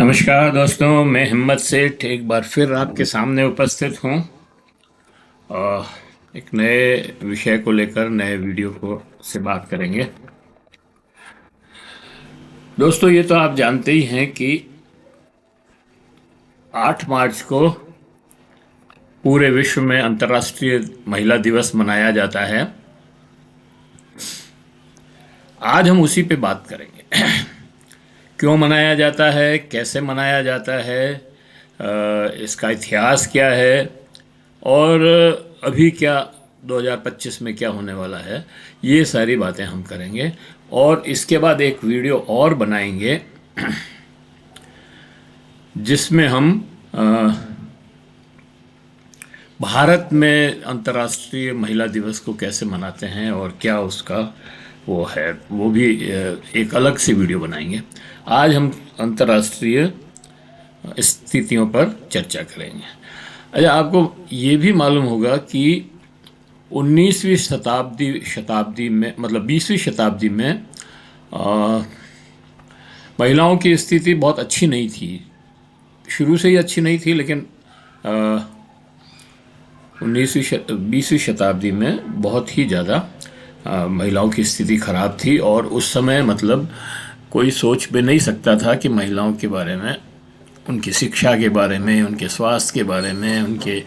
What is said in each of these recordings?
नमस्कार दोस्तों, मैं हिम्मत सेठ एक बार फिर आपके सामने उपस्थित हूँ। अ, एक नए विषय को लेकर नए वीडियो को से बात करेंगे। दोस्तों, ये तो आप जानते ही हैं कि 8 मार्च को पूरे विश्व में अंतर्राष्ट्रीय महिला दिवस मनाया जाता है। आज हम उसी पे बात करेंगे। क्यों मनाया जाता है, कैसे मनाया जाता है, इसका इतिहास क्या है और अभी क्या 2025 में क्या होने वाला है, ये सारी बातें हम करेंगे। और इसके बाद एक वीडियो और बनाएंगे जिसमें हम भारत में अंतर्राष्ट्रीय महिला दिवस को कैसे मनाते हैं और क्या उसका वो है, वो भी एक अलग सी वीडियो बनाएंगे। आज हम अंतर्राष्ट्रीय स्थितियों पर चर्चा करेंगे। अच्छा, आपको ये भी मालूम होगा कि 19वीं शताब्दी में, मतलब 20वीं शताब्दी में महिलाओं की स्थिति बहुत अच्छी नहीं थी। शुरू से ही अच्छी नहीं थी, लेकिन 20वीं शताब्दी में बहुत ही ज़्यादा महिलाओं की स्थिति खराब थी। और उस समय मतलब कोई सोच भी नहीं सकता था कि महिलाओं के बारे में, उनकी शिक्षा के बारे में, उनके स्वास्थ्य के बारे में, उनके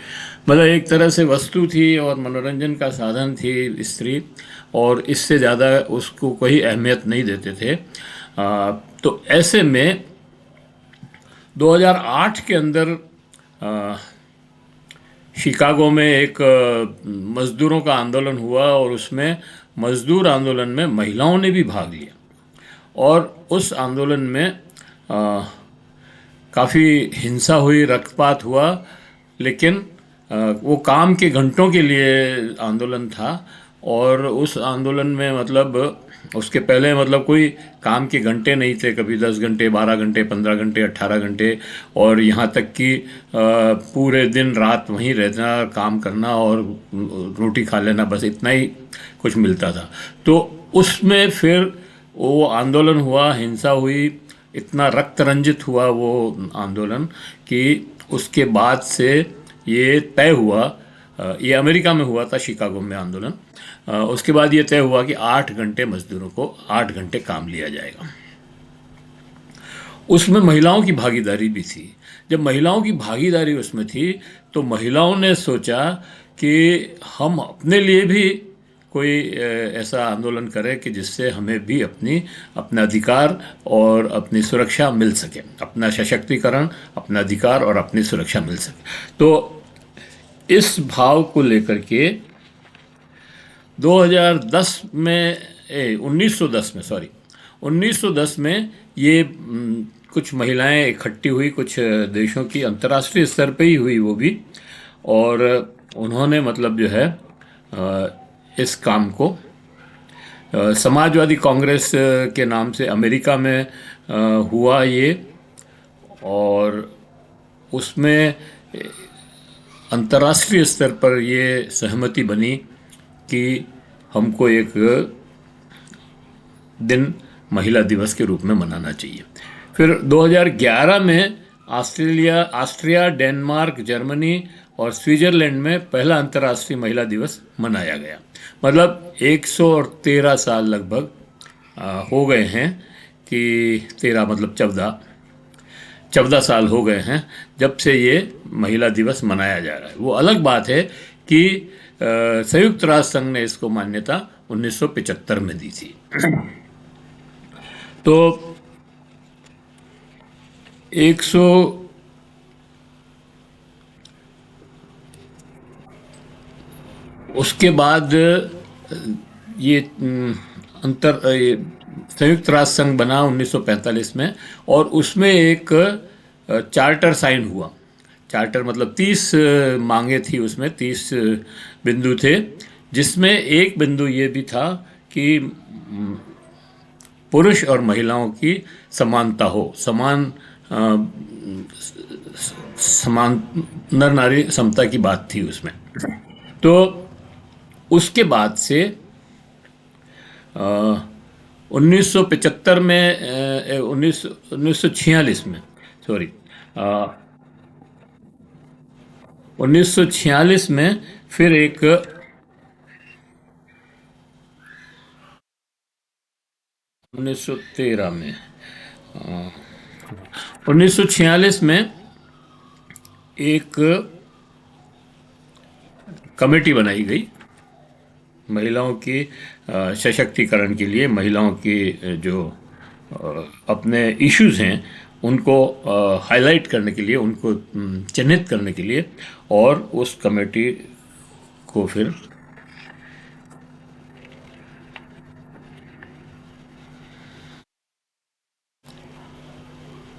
मतलब एक तरह से वस्तु थी और मनोरंजन का साधन थी स्त्री, और इससे ज़्यादा उसको कोई अहमियत नहीं देते थे। तो ऐसे में 2008 के अंदर शिकागो में एक मज़दूरों का आंदोलन हुआ और उसमें मज़दूर आंदोलन में महिलाओं ने भी भाग लिया। और उस आंदोलन में काफ़ी हिंसा हुई, रक्तपात हुआ, लेकिन वो काम के घंटों के लिए आंदोलन था। और उस आंदोलन में मतलब उसके पहले मतलब कोई काम के घंटे नहीं थे, कभी 10 घंटे, 12 घंटे, 15 घंटे, 18 घंटे, और यहाँ तक कि पूरे दिन रात वहीं रहना, काम करना और रोटी खा लेना, बस इतना ही कुछ मिलता था। तो उसमें फिर वो आंदोलन हुआ, हिंसा हुई, इतना रक्त रंजित हुआ वो आंदोलन कि उसके बाद से ये तय हुआ, ये अमेरिका में हुआ था, शिकागो में आंदोलन। उसके बाद ये तय हुआ कि 8 घंटे मजदूरों को 8 घंटे काम लिया जाएगा। उसमें महिलाओं की भागीदारी भी थी। जब महिलाओं की भागीदारी उसमें थी तो महिलाओं ने सोचा कि हम अपने लिए भी कोई ऐसा आंदोलन करें कि जिससे हमें भी अपना अधिकार और अपनी सुरक्षा मिल सके, अपना सशक्तिकरण, अपना अधिकार और अपनी सुरक्षा मिल सके। तो इस भाव को लेकर के 2010 में 1910 में ये कुछ महिलाएं इकट्ठी हुई, कुछ देशों की, अंतर्राष्ट्रीय स्तर पे ही हुई वो भी। और उन्होंने मतलब जो है इस काम को समाजवादी कांग्रेस के नाम से अमेरिका में हुआ ये। और उसमें अंतर्राष्ट्रीय स्तर पर ये सहमति बनी कि हमको एक दिन महिला दिवस के रूप में मनाना चाहिए। फिर 2011 में ऑस्ट्रिया, डेनमार्क, जर्मनी और स्विट्जरलैंड में पहला अंतर्राष्ट्रीय महिला दिवस मनाया गया। मतलब 113 साल लगभग हो गए हैं कि 13 मतलब 14 साल हो गए हैं जब से ये महिला दिवस मनाया जा रहा है। वो अलग बात है कि संयुक्त राष्ट्र संघ ने इसको मान्यता 1975 में दी थी। तो 100 उसके बाद ये संयुक्त राष्ट्र संघ बना 1945 में, और उसमें एक चार्टर साइन हुआ। चार्टर मतलब 30 मांगे थी, उसमें 30 बिंदु थे, जिसमें एक बिंदु ये भी था कि पुरुष और महिलाओं की समानता हो, समान नर नारी समता की बात थी उसमें। तो उसके बाद से 1975 में 1946 में सॉरी, 1946 में फिर एक 1913 में 1946 में एक कमेटी बनाई गई महिलाओं के सशक्तिकरण के लिए, महिलाओं के जो अपने इश्यूज हैं उनको हाईलाइट करने के लिए, उनको चिन्हित करने के लिए। और उस कमेटी को फिर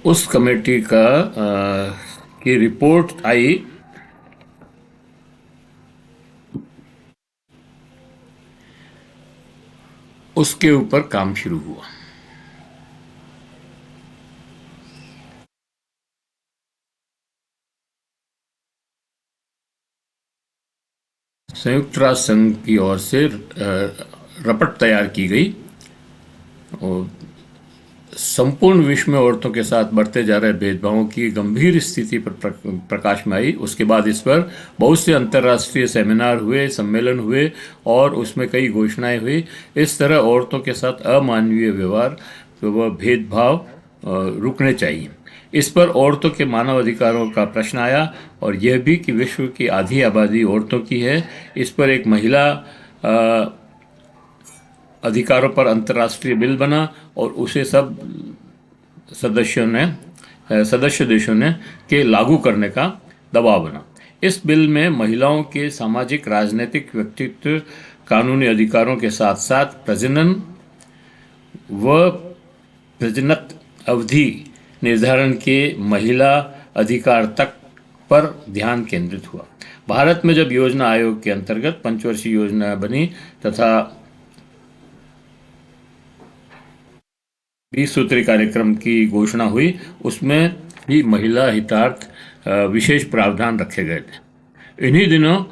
उस कमेटी का की रिपोर्ट आई, उसके ऊपर काम शुरू हुआ। संयुक्त राष्ट्र संघ की ओर से रपट तैयार की गई और संपूर्ण विश्व में औरतों के साथ बढ़ते जा रहे भेदभावों की गंभीर स्थिति पर प्रकाश में आई। उसके बाद इस पर बहुत से अंतर्राष्ट्रीय सेमिनार हुए, सम्मेलन हुए और उसमें कई घोषणाएं हुई। इस तरह औरतों के साथ अमानवीय व्यवहार व भेदभाव रुकने चाहिए। इस पर औरतों के मानव अधिकारों का प्रश्न आया और यह भी कि विश्व की आधी आबादी औरतों की है। इस पर एक महिला अधिकारों पर अंतर्राष्ट्रीय बिल बना और उसे सब सदस्य देशों ने के लागू करने का दबाव बना। इस बिल में महिलाओं के सामाजिक, राजनीतिक, व्यक्तित्व, कानूनी अधिकारों के साथ साथ प्रजनन व प्रजनत अवधि निर्धारण के महिला अधिकार तक पर ध्यान केंद्रित हुआ। भारत में जब योजना आयोग के अंतर्गत पंचवर्षीय योजना बनी तथा 20 सूत्री कार्यक्रम की घोषणा हुई, उसमें भी महिला हितार्थ विशेष प्रावधान रखे गए थे। इन्हीं दिनों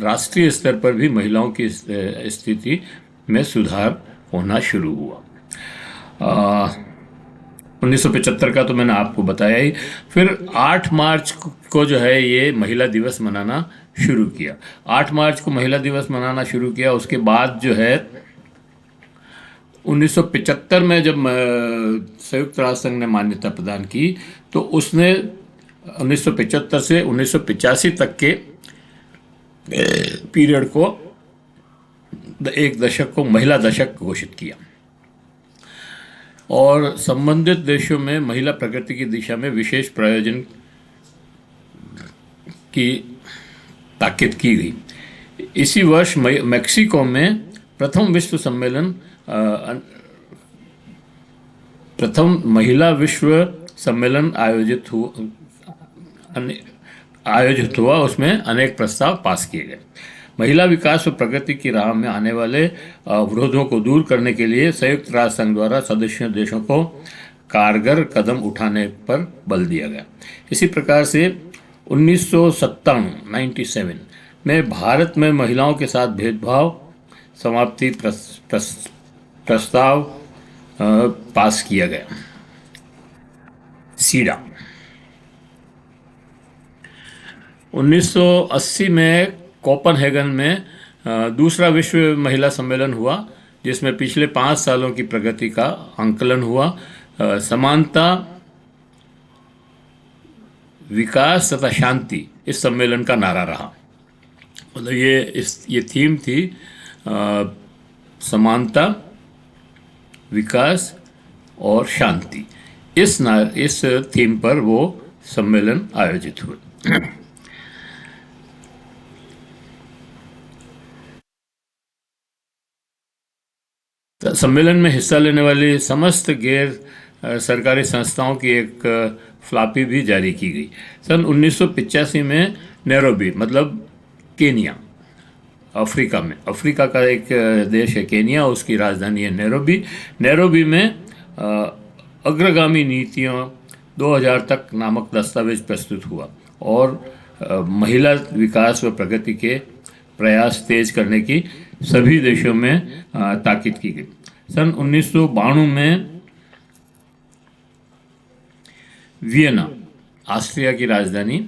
राष्ट्रीय स्तर पर भी महिलाओं की स्थिति में सुधार होना शुरू हुआ। 1975 का तो मैंने आपको बताया ही। फिर 8 मार्च को जो है ये महिला दिवस मनाना शुरू किया। 8 मार्च को महिला दिवस मनाना शुरू किया। उसके बाद जो है 1975 में जब संयुक्त राष्ट्र संघ ने मान्यता प्रदान की तो उसने 1975 से 1985 तक के पीरियड को, एक दशक को महिला दशक घोषित किया और संबंधित देशों में महिला प्रगति की दिशा में विशेष प्रयोजन की ताकीद की गई। इसी वर्ष मेक्सिको में प्रथम महिला विश्व सम्मेलन आयोजित हुआ। उसमें अनेक प्रस्ताव पास किए गए। महिला विकास और प्रगति की राह में आने वाले अवरोधों को दूर करने के लिए संयुक्त राष्ट्र संघ द्वारा सदस्य देशों को कारगर कदम उठाने पर बल दिया गया। इसी प्रकार से 1997 में भारत में महिलाओं के साथ भेदभाव समाप्ति प्रस्ताव पास किया गया, सीडा। 1980 में कोपेनहेगन में दूसरा विश्व महिला सम्मेलन हुआ, जिसमें पिछले 5 सालों की प्रगति का आंकलन हुआ। समानता, विकास तथा शांति इस सम्मेलन का नारा रहा। मतलब ये थीम थी, समानता, विकास और शांति। इस थीम पर वो सम्मेलन आयोजित हुए। सम्मेलन में हिस्सा लेने वाली समस्त गैर सरकारी संस्थाओं की एक फ्लापी भी जारी की गई। सन 1985 में नैरोबी, मतलब केनिया, अफ्रीका का एक देश है केनिया, उसकी राजधानी है नैरोबी। नैरोबी में अग्रगामी नीतियों 2000 तक नामक दस्तावेज प्रस्तुत हुआ और महिला विकास व प्रगति के प्रयास तेज करने की सभी देशों में ताकीद की गई। सन 1992 में वियना, ऑस्ट्रिया की राजधानी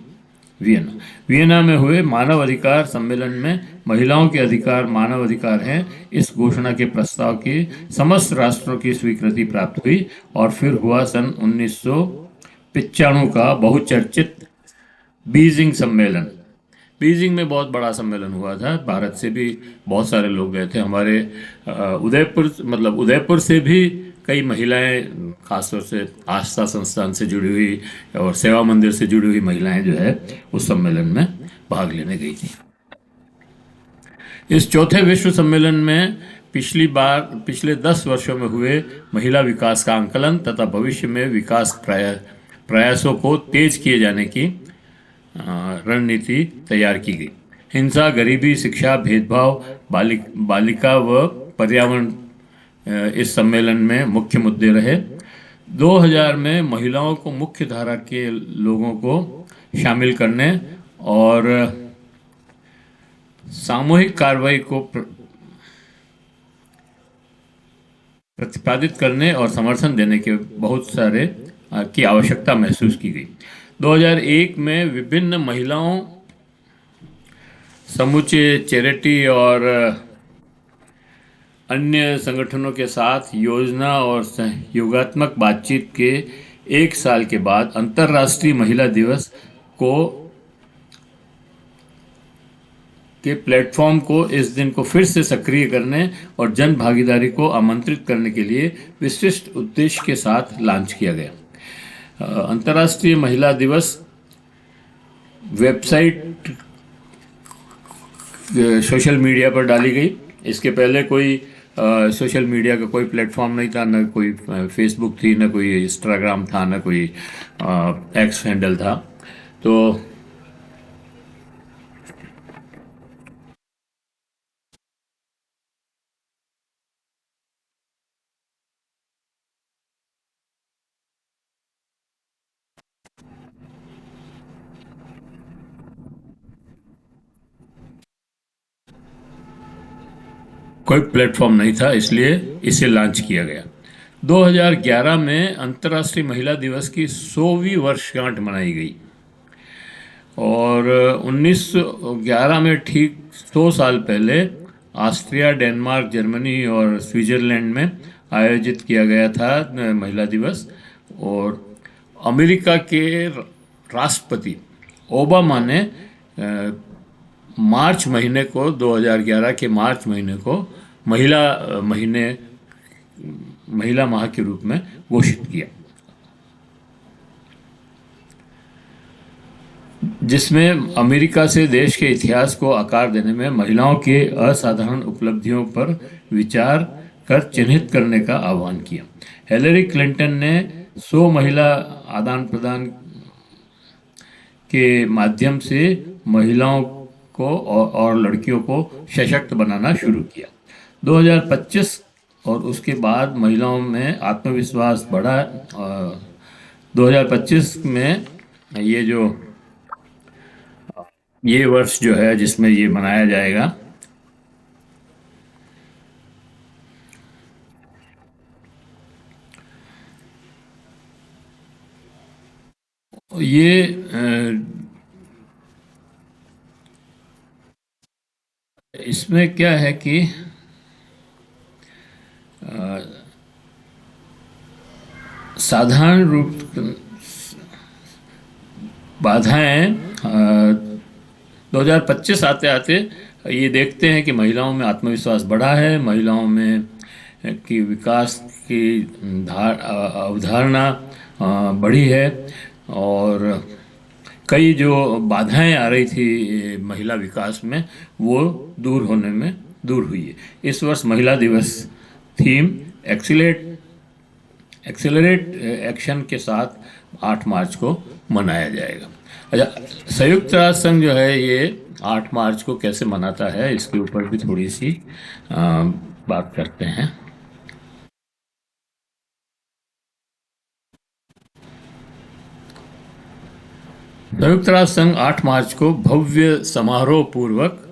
वियना। वियना में हुए मानव अधिकार सम्मेलन में महिलाओं के अधिकार मानव अधिकार हैं इस घोषणा के प्रस्ताव की समस्त राष्ट्रों की स्वीकृति प्राप्त हुई और फिर हुआ सन 1995 का बहुचर्चित बीजिंग सम्मेलन। बीजिंग में बहुत बड़ा सम्मेलन हुआ था, भारत से भी बहुत सारे लोग गए थे। हमारे उदयपुर, मतलब उदयपुर से भी कई महिलाएं, खासतौर से आस्था संस्थान से जुड़ी हुई और सेवा मंदिर से जुड़ी हुई महिलाएं जो है उस सम्मेलन में भाग लेने गई थी। इस चौथे विश्व सम्मेलन में पिछले 10 वर्षों में हुए महिला विकास का आंकलन तथा भविष्य में विकास प्रयासों को तेज किए जाने की रणनीति तैयार की गई। हिंसा, गरीबी, शिक्षा, भेदभाव, बालिका व पर्यावरण इस सम्मेलन में मुख्य मुद्दे रहे। 2000 में महिलाओं को मुख्य धारा के लोगों को शामिल करने और सामूहिक कार्रवाई को प्रतिपादित करने और समर्थन देने के बहुत सारे की आवश्यकता महसूस की गई। 2001 में विभिन्न महिलाओं समूचे चैरिटी और अन्य संगठनों के साथ योजना और सहयोगात्मक बातचीत के एक साल के बाद अंतर्राष्ट्रीय महिला दिवस के प्लेटफॉर्म को इस दिन को फिर से सक्रिय करने और जन भागीदारी को आमंत्रित करने के लिए विशिष्ट उद्देश्य के साथ लॉन्च किया गया। अंतर्राष्ट्रीय महिला दिवस वेबसाइट सोशल मीडिया पर डाली गई। इसके पहले कोई सोशल मीडिया का कोई प्लेटफॉर्म नहीं था, न कोई फेसबुक थी, न कोई इंस्टाग्राम था, न कोई एक्स हैंडल था। तो कोई प्लेटफॉर्म नहीं था, इसलिए इसे लॉन्च किया गया। 2011 में अंतर्राष्ट्रीय महिला दिवस की 100वीं वर्षगांठ मनाई गई और 1911 में ठीक 100 साल पहले ऑस्ट्रिया, डेनमार्क, जर्मनी और स्विट्जरलैंड में आयोजित किया गया था महिला दिवस। और अमेरिका के राष्ट्रपति ओबामा ने मार्च महीने को 2011 के मार्च महीने को महिला माह के रूप में घोषित किया, जिसमें अमेरिका से देश के इतिहास को आकार देने में महिलाओं के असाधारण उपलब्धियों पर विचार कर चिन्हित करने का आह्वान किया। हिलेरी क्लिंटन ने 100 महिला आदान प्रदान के माध्यम से महिलाओं को और लड़कियों को सशक्त बनाना शुरू किया। 2025 और उसके बाद महिलाओं में आत्मविश्वास बढ़ा। 2025 में ये वर्ष जो है जिसमें ये मनाया जाएगा, इसमें क्या है कि साधारण रूप बाधाएं 2025 आते आते ये देखते हैं कि महिलाओं में आत्मविश्वास बढ़ा है, महिलाओं में की विकास की अवधारणा बढ़ी है और कई जो बाधाएं आ रही थी महिला विकास में वो दूर हुई है। इस वर्ष महिला दिवस थीम एक्सेलरेट एक्शन के साथ 8 मार्च को मनाया जाएगा। अच्छा, संयुक्त राष्ट्र संघ जो है ये 8 मार्च को कैसे मनाता है इसके ऊपर भी थोड़ी सी बात करते हैं। संयुक्त राष्ट्र संघ 8 मार्च को भव्य समारोह पूर्वक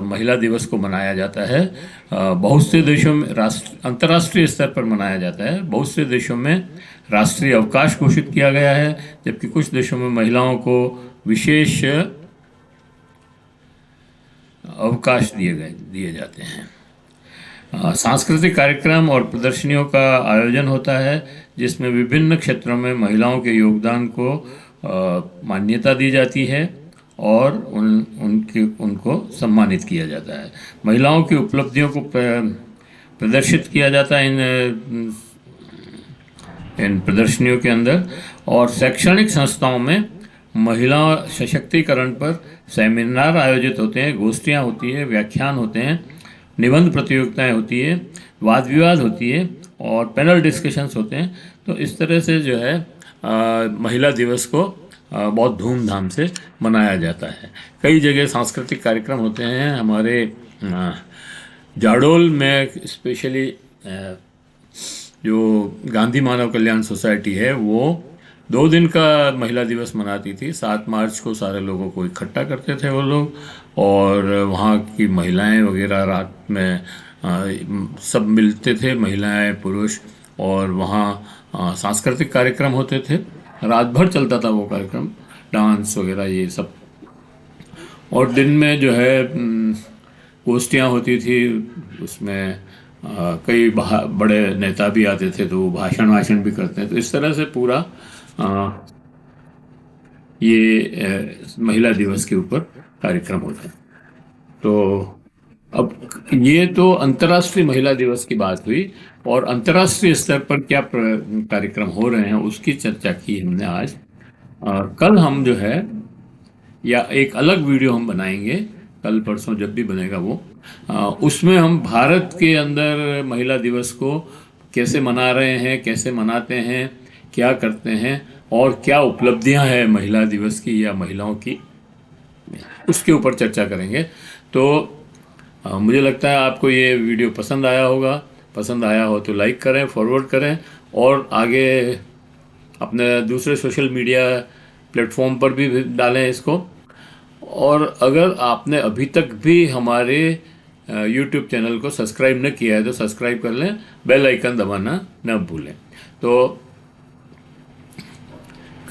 महिला दिवस को मनाया जाता है। बहुत से देशों में अंतर्राष्ट्रीय स्तर पर मनाया जाता है। बहुत से देशों में राष्ट्रीय अवकाश घोषित किया गया है, जबकि कुछ देशों में महिलाओं को विशेष अवकाश दिए जाते हैं। सांस्कृतिक कार्यक्रम और प्रदर्शनियों का आयोजन होता है, जिसमें विभिन्न क्षेत्रों में महिलाओं के योगदान को मान्यता दी जाती है और उनको सम्मानित किया जाता है। महिलाओं की उपलब्धियों को प्रदर्शित किया जाता है इन प्रदर्शनियों के अंदर। और शैक्षणिक संस्थाओं में महिला सशक्तिकरण पर सेमिनार आयोजित होते हैं, गोष्ठियाँ होती है, व्याख्यान होते हैं, निबंध प्रतियोगिताएं होती है, वाद विवाद होती है और पैनल डिस्कशंस होते हैं। तो इस तरह से जो है महिला दिवस को बहुत धूमधाम से मनाया जाता है। कई जगह सांस्कृतिक कार्यक्रम होते हैं। हमारे जाडोल में स्पेशली जो गांधी मानव कल्याण सोसाइटी है वो 2 दिन का महिला दिवस मनाती थी। 7 मार्च को सारे लोगों को इकट्ठा करते थे वो लोग, और वहाँ की महिलाएं वगैरह रात में सब मिलते थे, महिलाएं पुरुष, और वहाँ सांस्कृतिक कार्यक्रम होते थे। रात भर चलता था वो कार्यक्रम, डांस वगैरह ये सब। और दिन में जो है गोष्ठियाँ होती थी, उसमें कई बड़े नेता भी आते थे तो वो भाषण भी करते हैं। तो इस तरह से पूरा ये महिला दिवस के ऊपर कार्यक्रम होते हैं। तो अब ये तो अंतर्राष्ट्रीय महिला दिवस की बात हुई, और अंतर्राष्ट्रीय स्तर पर क्या कार्यक्रम हो रहे हैं उसकी चर्चा की हमने आज। कल हम जो है, या एक अलग वीडियो हम बनाएंगे कल परसों जब भी बनेगा वो, उसमें हम भारत के अंदर महिला दिवस को कैसे मना रहे हैं, कैसे मनाते हैं, क्या करते हैं और क्या उपलब्धियां हैं महिला दिवस की या महिलाओं की, उसके ऊपर चर्चा करेंगे। तो मुझे लगता है आपको ये वीडियो पसंद आया होगा। पसंद आया हो तो लाइक करें, फॉरवर्ड करें, और आगे अपने दूसरे सोशल मीडिया प्लेटफॉर्म पर भी डालें इसको। और अगर आपने अभी तक भी हमारे YouTube चैनल को सब्सक्राइब न किया है तो सब्सक्राइब कर लें, बेल आइकन दबाना न भूलें। तो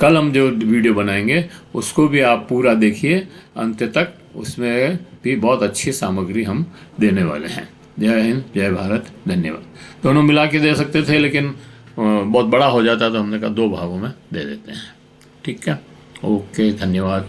कल हम जो वीडियो बनाएंगे उसको भी आप पूरा देखिए अंत तक, उसमें भी बहुत अच्छी सामग्री हम देने वाले हैं। जय हिंद, जय भारत, धन्यवाद। दोनों मिला के दे सकते थे लेकिन बहुत बड़ा हो जाता तो हमने कहा 2 भागों में दे देते हैं। ठीक है, ओके, धन्यवाद।